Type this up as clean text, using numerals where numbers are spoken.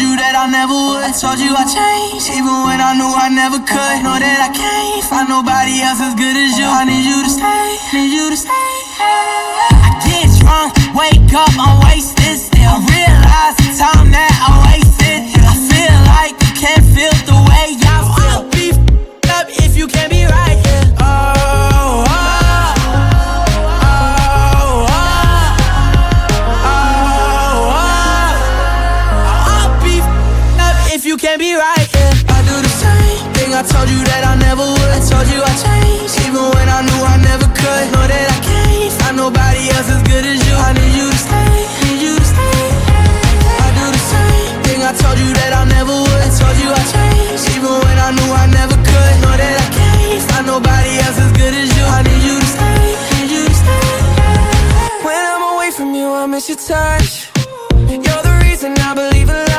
told you that I never would. I told you I changed, even when I knew I never could. Know that I can't find nobody else as good as you. I need you to stay, need you to stay. I get drunk, wake up, I'm wasted still. I realize the time that I wasted. I feel like you can't feel the way I feel. I'll be up if you can't be right, yeah. Oh, oh. If you can't be right, yeah. I do the same thing I told you that I never would. I told you I changed, even when I knew I never could. Know that I can't find nobody else as good as you. I need you to stay, need you to stay. I do the same thing I told you that I never would. I told you I changed, even when I knew I never could. Know that I can't find nobody else as good as you. I need you to stay, need you to stay. When I'm away from you, I miss your touch. You're the reason I believe in love.